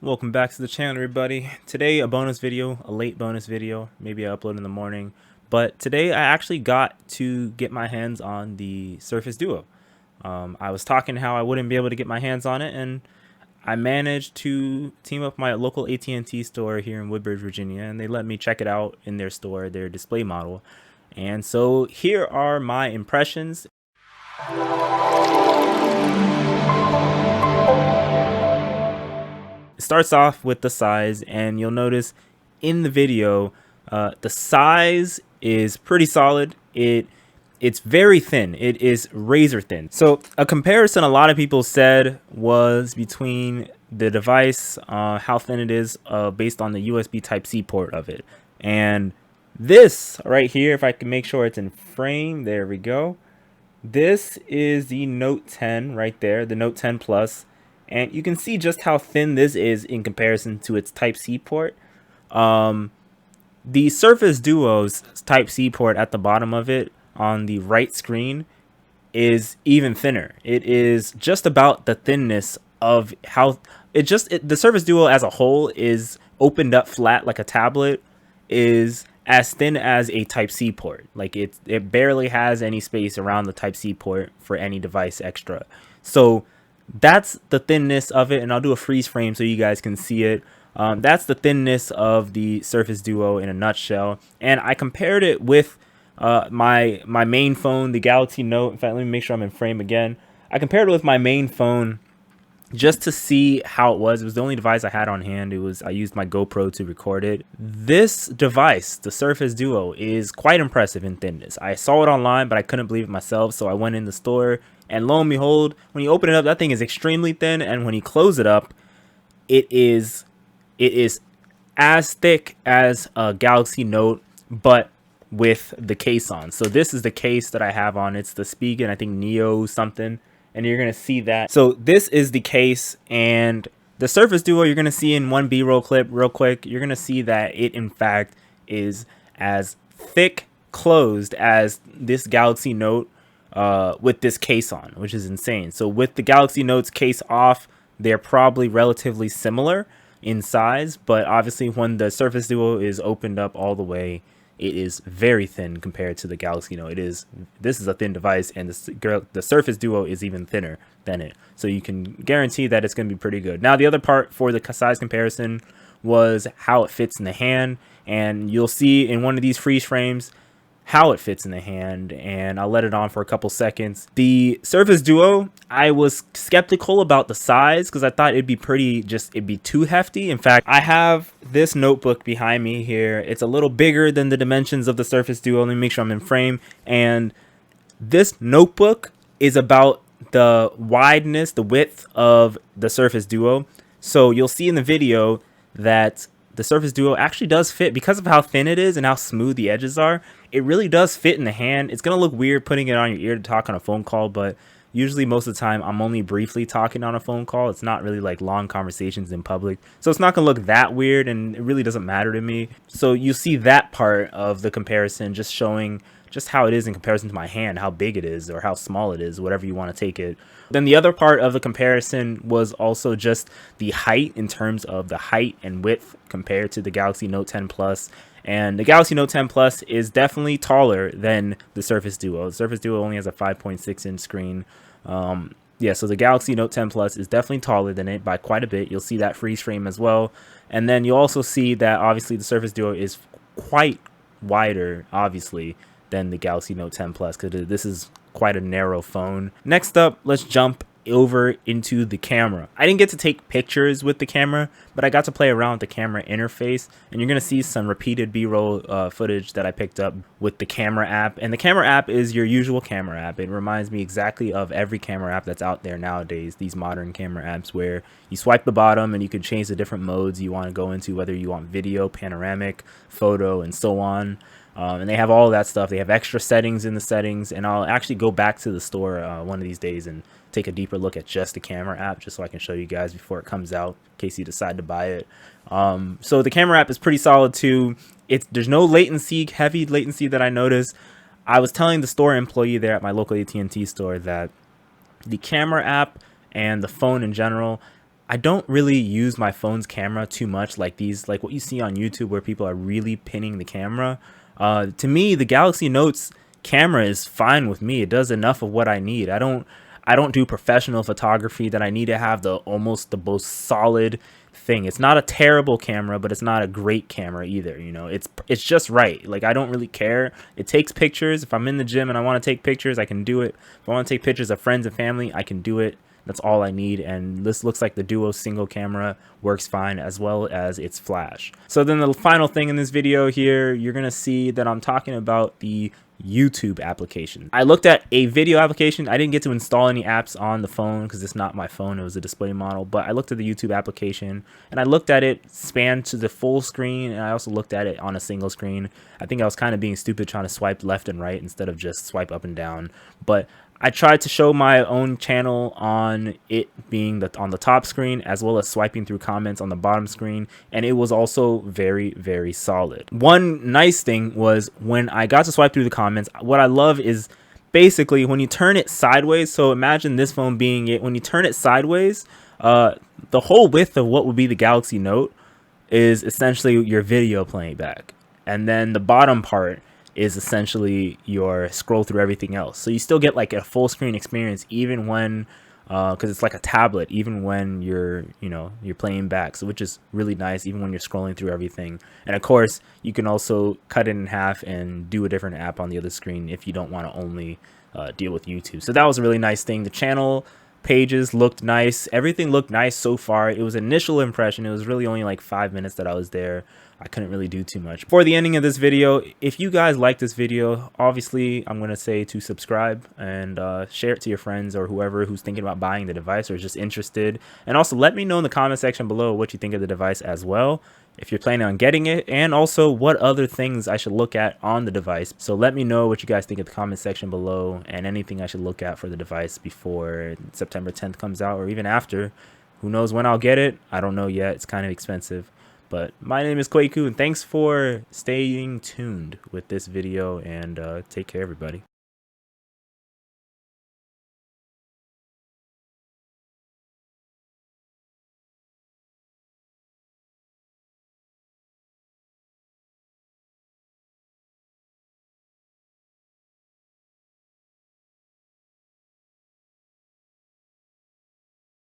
Welcome back to the channel, everybody. Today a bonus video, a late bonus video. Maybe I upload in the morning, but today I actually got to get my hands on the Surface Duo. I was talking how I wouldn't be able to get my hands on it, and I managed to team up my local AT&T store here in Woodbridge, Virginia, and they let me check it out in their store, their display model. And so here are my impressions. It starts off with the size, and you'll notice in the video the size is pretty solid. It's very thin. It is razor thin. So a comparison a lot of people said was between the device, how thin it is based on the USB Type-C port of it, and this right here, if I can make sure it's in frame, there we go. This is the Note 10 right there, the Note 10 Plus. And you can see just how thin this is in comparison to its Type-C port. The Surface Duo's Type-C port at the bottom of it on the right screen is even thinner. It is just about the thinness of how the Surface Duo as a whole is opened up flat like a tablet, is as thin as a Type-C port. Like it barely has any space around the Type-C port for any device extra. So that's the thinness of it, and I'll do a freeze frame so you guys can see it. That's the thinness of the Surface Duo in a nutshell, and I compared it with my main phone, the Galaxy Note. In fact, let me make sure I'm in frame again. I compared it with my main phone just to see how it was. It was the only device I had on hand. I used my GoPro to record it. This device, the Surface Duo, is quite impressive in thinness. I saw it online, but I couldn't believe it myself, so I went in the store, and lo and behold, when you open it up, that thing is extremely thin, and when you close it up, it is as thick as a Galaxy Note, but with the case on. So this is the case that I have on. It's the Spigen, I think Neo something, and you're gonna see that. So this is the case, and the Surface Duo, you're gonna see in one B-roll clip real quick, you're gonna see that it in fact is as thick closed as this Galaxy Note with this case on, which is insane. So with the Galaxy Note's case off, they're probably relatively similar in size, but obviously when the Surface Duo is opened up all the way, it is very thin compared to the Galaxy Note. This is a thin device, and the Surface Duo is even thinner than it. So you can guarantee that it's going to be pretty good. Now, the other part for the size comparison was how it fits in the hand, and you'll see in one of these freeze frames how it fits in the hand, and I'll let it on for a couple seconds. The Surface Duo, I was skeptical about the size because I thought it'd be too hefty. In fact, I have this notebook behind me here. It's a little bigger than the dimensions of the Surface Duo. Let me make sure I'm in frame. And this notebook is about the width of the Surface Duo. So you'll see in the video that the Surface Duo actually does fit because of how thin it is and how smooth the edges are. It really does fit in the hand. It's going to look weird putting it on your ear to talk on a phone call, but usually most of the time I'm only briefly talking on a phone call. It's not really like long conversations in public. So it's not going to look that weird, and it really doesn't matter to me. So you see that part of the comparison just showing just how it is in comparison to my hand, how big it is or how small it is, whatever you want to take it. Then the other part of the comparison was also just the height, in terms of the height and width compared to the Galaxy Note 10 Plus. And the Galaxy Note 10 Plus is definitely taller than the Surface Duo. The Surface Duo only has a 5.6 inch screen. Yeah, so the Galaxy Note 10 Plus is definitely taller than it by quite a bit. You'll see that freeze frame as well. And then you'll also see that obviously the Surface Duo is quite wider, obviously, than the Galaxy Note 10 Plus, because this is quite a narrow phone. Next up, let's jump over into the camera. I didn't get to take pictures with the camera, but I got to play around with the camera interface, and you're gonna see some repeated B-roll footage that I picked up with the camera app. And the camera app is your usual camera app. It reminds me exactly of every camera app that's out there nowadays, these modern camera apps, where you swipe the bottom and you can change the different modes you want to go into, whether you want video, panoramic, photo, and so on. And they have all of that stuff. They have extra settings in the settings, and I'll actually go back to the store one of these days and take a deeper look at just the camera app, just so I can show you guys before it comes out in case you decide to buy it. So the camera app is pretty solid too. There's no latency, heavy latency that I noticed. I was telling the store employee there at my local AT&T store that the camera app and the phone in general, I don't really use my phone's camera too much, like these, like what you see on YouTube where people are really pinning the camera. To me, the Galaxy Notes camera is fine with me. It does enough of what I need. I don't do professional photography that I need to have the almost the most solid thing. It's not a terrible camera, but it's not a great camera either. You know, it's just right. Like, I don't really care. It takes pictures. If I'm in the gym and I want to take pictures, I can do it. If I want to take pictures of friends and family, I can do it. That's all I need, and this looks like the Duo single camera works fine, as well as its flash. So then the final thing in this video here, you're gonna see that I'm talking about the YouTube application. I looked at a video application. I didn't get to install any apps on the phone because it's not my phone, it was a display model, but I looked at the YouTube application and I looked at it span to the full screen, and I also looked at it on a single screen. I think I was kind of being stupid trying to swipe left and right instead of just swipe up and down, but I tried to show my own channel on it being on the top screen, as well as swiping through comments on the bottom screen, and it was also very, very solid. One nice thing was when I got to swipe through the comments, what I love is basically when you turn it sideways. So imagine this phone being it. When you turn it sideways, the whole width of what would be the Galaxy Note is essentially your video playing back, and then the bottom part is essentially your scroll through everything else. So you still get like a full screen experience even when because it's like a tablet, even when you're playing back, so which is really nice even when you're scrolling through everything. And of course you can also cut it in half and do a different app on the other screen if you don't want to only deal with YouTube. So that was a really nice thing. The channel pages looked nice, everything looked nice so far. It was initial impression. It was really only like 5 minutes that I was there. I couldn't really do too much. For the ending of this video, if you guys like this video, obviously I'm gonna say to subscribe and share it to your friends or whoever who's thinking about buying the device or is just interested. And also let me know in the comment section below what you think of the device as well, if you're planning on getting it, and also what other things I should look at on the device. So let me know what you guys think in the comment section below, and anything I should look at for the device before September 10th comes out, or even after. Who knows when I'll get it? I don't know yet. It's kind of expensive. But my name is Kwaku, and thanks for staying tuned with this video, and take care, everybody.